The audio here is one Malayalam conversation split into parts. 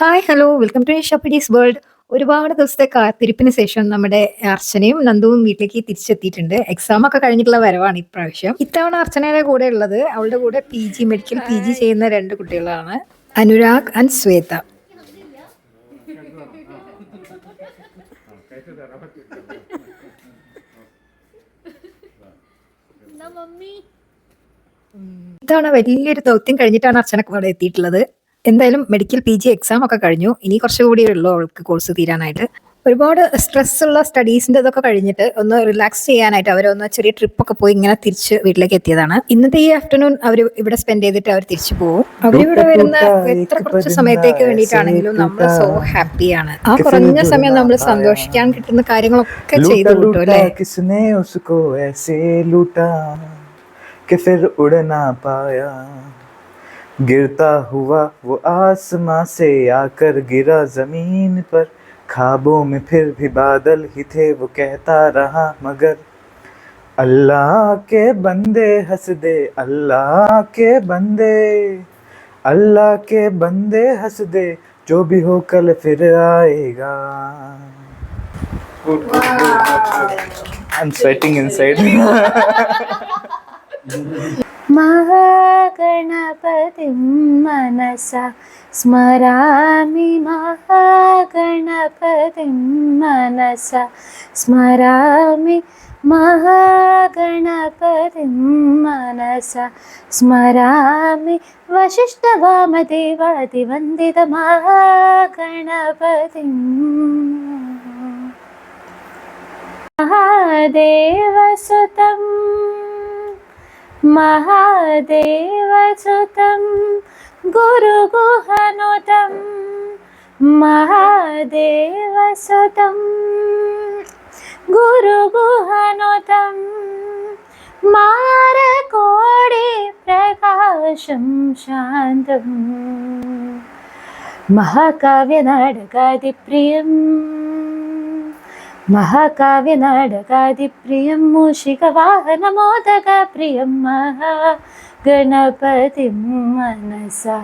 ഹായ് ഹലോ വെൽക്കം ടു ഷപ്പിഡീസ് വേൾഡ്. ഒരുപാട് ദിവസത്തെ കാത്തിരിപ്പിന് ശേഷം നമ്മുടെ അർച്ചനയും നന്ദുവും വീട്ടിലേക്ക് തിരിച്ചെത്തിയിട്ടുണ്ട്. എക്സാം ഒക്കെ കഴിഞ്ഞിട്ടുള്ള വരവാണ് ഇപ്രാവശ്യം. ഇത്തവണ അർച്ചനയുടെ കൂടെ ഉള്ളത് അവളുടെ കൂടെ മെഡിക്കൽ പി ജി ചെയ്യുന്ന രണ്ട് കുട്ടികളാണ്, അനുരാഗ് ആൻഡ് ശ്വേത. ഇത്തവണ വലിയൊരു ദൗത്യം കഴിഞ്ഞിട്ടാണ് അർച്ചന അവിടെ എത്തിയിട്ടുള്ളത്. എന്തായാലും മെഡിക്കൽ പി ജി എക്സാം ഒക്കെ കഴിഞ്ഞു. ഇനി കുറച്ചുകൂടി ഉള്ളൂ അവൾക്ക് കോഴ്സ് തീരാനായിട്ട്. ഒരുപാട് സ്ട്രെസ് ഉള്ള സ്റ്റഡീസിന്റെ ഇതൊക്കെ കഴിഞ്ഞിട്ട് ഒന്ന് റിലാക്സ് ചെയ്യാനായിട്ട് അവരൊന്ന് ചെറിയ ട്രിപ്പൊക്കെ പോയി ഇങ്ങനെ തിരിച്ച് വീട്ടിലേക്ക് എത്തിയതാണ്. ഇന്നത്തെ ഈ ആഫ്റ്റർനൂൺ അവർ ഇവിടെ സ്പെൻഡ് ചെയ്തിട്ട് അവർ തിരിച്ചു പോകും. അവരിവിടെ വരുന്ന എത്ര കുറച്ച് സമയത്തേക്ക് വേണ്ടിയിട്ടാണെങ്കിലും നമ്മൾ സോ ഹാപ്പിയാണ്. ആ കുറഞ്ഞ സമയം നമ്മൾ സന്തോഷിക്കാൻ കിട്ടുന്ന കാര്യങ്ങളൊക്കെ ചെയ്തു കിട്ടും അല്ലേ. गिरता हुआ वो आसमां से आकर गिरा जमीन पर, ख्वाबों में फिर भी बादल ही थे वो कहता रहा मगर अल्लाह के बंदे हंस दे, अल्लाह के बंदे, अल्लाह के बंदे हंस दे, जो भी हो कल फिर आएगा. I'm sweating inside. महागणपतिं मनसा स्मरामि, महागणपतिं मनसा स्मरामि, महागणपतिं मनसा स्मरामि, वसिष्ठवामदेवादिवन्दितमहागणपतिं महादेवसुतं महादेवसुतं गुरुगुहनुतं, महादेवसुतं गुरुगुहनुतं, मारकोटि प्रकाशं शान्तं, महाकाव्यनाटकादिप्रियं, महाकाव्यनाटकादिप्रियं, मूषिकवाहनमोदकप्रियं, महागणपतिं मनसा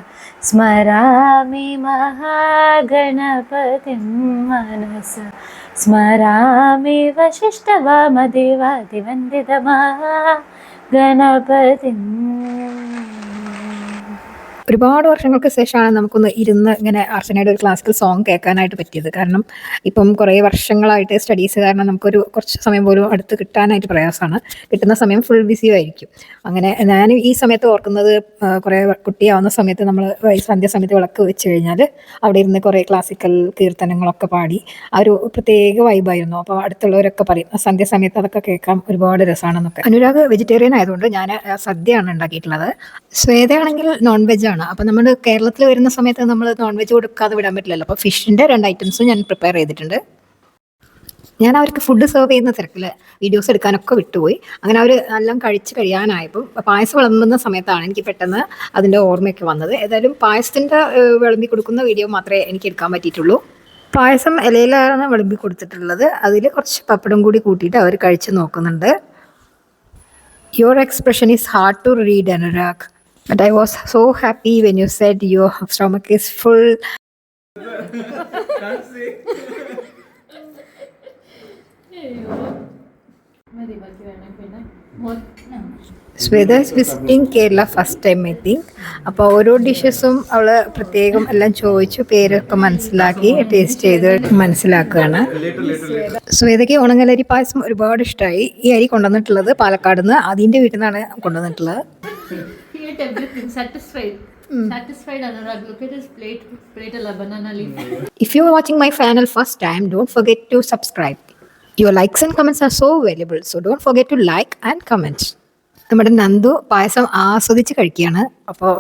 स्मरामि, महागणपतिं मनसा स्मरामि, वसिष्ठवामदेवादिवन्दितमहागणपतिं. ഒരുപാട് വർഷങ്ങൾക്ക് ശേഷമാണ് നമുക്കൊന്ന് ഇരുന്ന് ഇങ്ങനെ അർച്ചനയുടെ ഒരു ക്ലാസിക്കൽ സോങ് കേൾക്കാനായിട്ട് പറ്റിയത്. കാരണം ഇപ്പം കുറേ വർഷങ്ങളായിട്ട് സ്റ്റഡീസ് കാരണം നമുക്കൊരു കുറച്ച് സമയം പോലും അടുത്ത് കിട്ടാനായിട്ട് പ്രയാസമാണ്. കിട്ടുന്ന സമയം ഫുൾ ബിസി ആയിരിക്കും. അങ്ങനെ ഞാൻ ഈ സമയത്ത് ഓർക്കുന്നത്, കുറേ കുട്ടിയാവുന്ന സമയത്ത് നമ്മൾ സന്ധ്യ സമയത്ത് വിളക്ക് വെച്ച് കഴിഞ്ഞാൽ അവിടെ ഇരുന്ന് കുറേ ക്ലാസിക്കൽ കീർത്തനങ്ങളൊക്കെ പാടി ആ ഒരു പ്രത്യേക വൈബായിരുന്നു. അപ്പോൾ അടുത്തുള്ളവരൊക്കെ പറയും സന്ധ്യ സമയത്ത് അതൊക്കെ കേൾക്കാൻ ഒരുപാട് രസമാണെന്നൊക്കെ. അനുരാഗ് വെജിറ്റേറിയൻ ആയതുകൊണ്ട് ഞാൻ സദ്യയാണ് ഉണ്ടാക്കിയിട്ടുള്ളത്. ശ്വേതയാണെങ്കിൽ നോൺ വെജ് ആണ്. അപ്പോൾ നമ്മൾ കേരളത്തിൽ വരുന്ന സമയത്ത് നമ്മൾ നോൺ വെജ് കൊടുക്കാതെ വിടാൻ പറ്റില്ലല്ലോ. അപ്പോൾ ഫിഷിൻ്റെ 2 ഐറ്റംസും ഞാൻ പ്രിപ്പയർ ചെയ്തിട്ടുണ്ട്. ഞാൻ അവർക്ക് ഫുഡ് സെർവ് ചെയ്യുന്ന തിരക്കിൽ വീഡിയോസ് എടുക്കാനൊക്കെ വിട്ടുപോയി. അങ്ങനെ അവർ എല്ലാം കഴിച്ച് കഴിയാനായപ്പോൾ പായസം വിളമ്പുന്ന സമയത്താണ് എനിക്ക് പെട്ടെന്ന് അതിൻ്റെ ഓർമ്മയൊക്കെ വന്നത്. ഏതായാലും പായസത്തിൻ്റെ വിളമ്പി കൊടുക്കുന്ന വീഡിയോ മാത്രമേ എനിക്ക് എടുക്കാൻ പറ്റിയിട്ടുള്ളൂ. പായസം ഇലയിലാണ് വിളമ്പി കൊടുത്തിട്ടുള്ളത്. അതിൽ കുറച്ച് പപ്പടം കൂടി കൂട്ടിയിട്ട് അവർ കഴിച്ച് നോക്കുന്നുണ്ട്. Your expression is hard to read, Anurag. But I was so happy when you said your stomach is full. Sweta is visiting Kerala first time I think. അപ്പോൾ ഓരോ ഡിഷസും അവൾ പ്രത്യേകം എല്ലാം ചോദിച്ചു പേരൊക്കെ മനസ്സിലാക്കി ടേസ്റ്റ് ചെയ്ത് മനസ്സിലാക്കുകയാണ്. ശ്വേതയ്ക്ക് ഉണങ്ങലരി പായസം ഒരുപാട് ഇഷ്ടമായി. ഈ അരി കൊണ്ടുവന്നിട്ടുള്ളത് പാലക്കാട് നിന്ന്, അതിൻ്റെ വീട്ടിൽ നിന്നാണ് കൊണ്ടുവന്നിട്ടുള്ളത്. Everything satisfied. Satisfied, Anurag. Look at his plate a banana leaf. If you're watching my channel first time, don't forget to subscribe. Your likes and comments are so valuable, so don't forget to like and comment. നമ്മുടെ നന്ദു പായസം ആസ്വദിച്ച് കഴിക്കുകയാണ്. അപ്പോൾ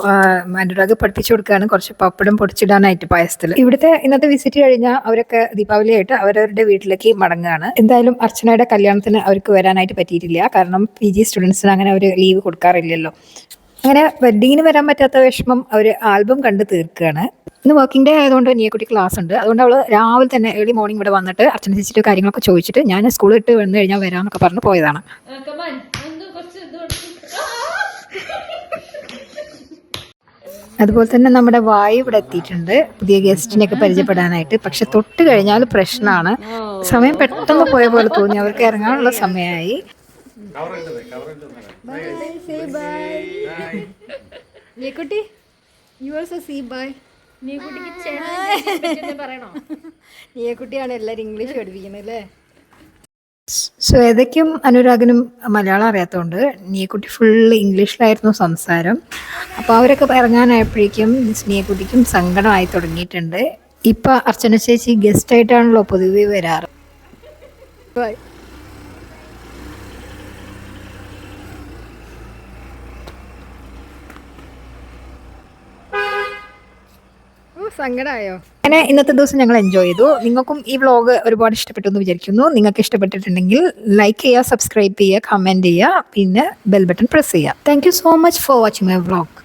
അനുരാഗ് പഠിപ്പിച്ചു കൊടുക്കുകയാണ് കുറച്ച് പപ്പടം പൊടിച്ചിടാനായിട്ട് പായസത്തിൽ. ഇവിടുത്തെ ഇന്നത്തെ വിസിറ്റ് കഴിഞ്ഞാൽ അവരൊക്കെ ദീപാവലിയായിട്ട് അവരവരുടെ വീട്ടിലേക്ക് മടങ്ങുകയാണ്. എന്തായാലും അർച്ചനയുടെ കല്യാണത്തിന് അവർക്ക് വരാനായിട്ട് പറ്റിയിട്ടില്ല. കാരണം PG സ്റ്റുഡൻസിന് അങ്ങനെ അവർ ലീവ് കൊടുക്കാറില്ലല്ലോ. അങ്ങനെ വെഡ്ഡിങ്ങിന് വരാൻ പറ്റാത്ത വിഷമം അവർ ആൽബം കണ്ട് തീർക്കുകയാണ്. ഇന്ന് വർക്കിംഗ് ഡേ ആയതുകൊണ്ട് നീയക്കുട്ടി ക്ലാസ് ഉണ്ട്. അതുകൊണ്ട് അവൾ രാവിലെ തന്നെ ഏർലി മോർണിംഗ് ഇവിടെ വന്നിട്ട് അർച്ചന ചേച്ചിട്ട് കാര്യങ്ങളൊക്കെ ചോദിച്ചിട്ട് ഞാൻ സ്കൂളിൽ ഇട്ട് വന്നു കഴിഞ്ഞാൽ വരാമെന്നൊക്കെ പറഞ്ഞ് പോയതാണ്. അതുപോലെ തന്നെ നമ്മുടെ വായു ഇവിടെ എത്തിയിട്ടുണ്ട് പുതിയ ഗസ്റ്റിനെയൊക്കെ പരിചയപ്പെടാനായിട്ട്. പക്ഷെ തൊട്ട് കഴിഞ്ഞാൽ പ്രശ്നമാണ്. സമയം പെട്ടെന്ന് പോയ പോലെ തോന്നി. അവർക്ക് ഇറങ്ങാനുള്ള സമയമായി. കുട്ടി യു ഓൾസോ സീ ബൈ. കുട്ടിയാണ് എല്ലാവരും ഇംഗ്ലീഷ് പഠിപ്പിക്കുന്നത് അല്ലേ? ശ്വേതയ്ക്കും അനുരാഗിനും മലയാളം അറിയാത്തതുകൊണ്ട് നീയക്കുട്ടി ഫുള്ള് ഇംഗ്ലീഷിലായിരുന്നു സംസാരം. അപ്പോൾ അവരൊക്കെ ഇറങ്ങാനായപ്പോഴേക്കും നീയക്കുട്ടിക്കും സങ്കടമായി തുടങ്ങിയിട്ടുണ്ട്. ഇപ്പം അർച്ചന ചേച്ചി ഗസ്റ്റായിട്ടാണല്ലോ പൊതുവെ വരാറ്. സങ്കടമായോ? അങ്ങനെ ഇന്നത്തെ ദിവസം ഞങ്ങൾ എൻജോയ് ചെയ്തു. നിങ്ങൾക്കും ഈ വ്ളോഗ് ഒരുപാട് ഇഷ്ടപ്പെട്ടു എന്ന് വിചാരിക്കുന്നു. നിങ്ങൾക്ക് ഇഷ്ടപ്പെട്ടിട്ടുണ്ടെങ്കിൽ ലൈക്ക് ചെയ്യുക, സബ്സ്ക്രൈബ് ചെയ്യുക, കമൻറ്റ് ചെയ്യുക, പിന്നെ ബെൽ ബട്ടൺ പ്രസ് ചെയ്യുക. Thank you so much for watching my vlog.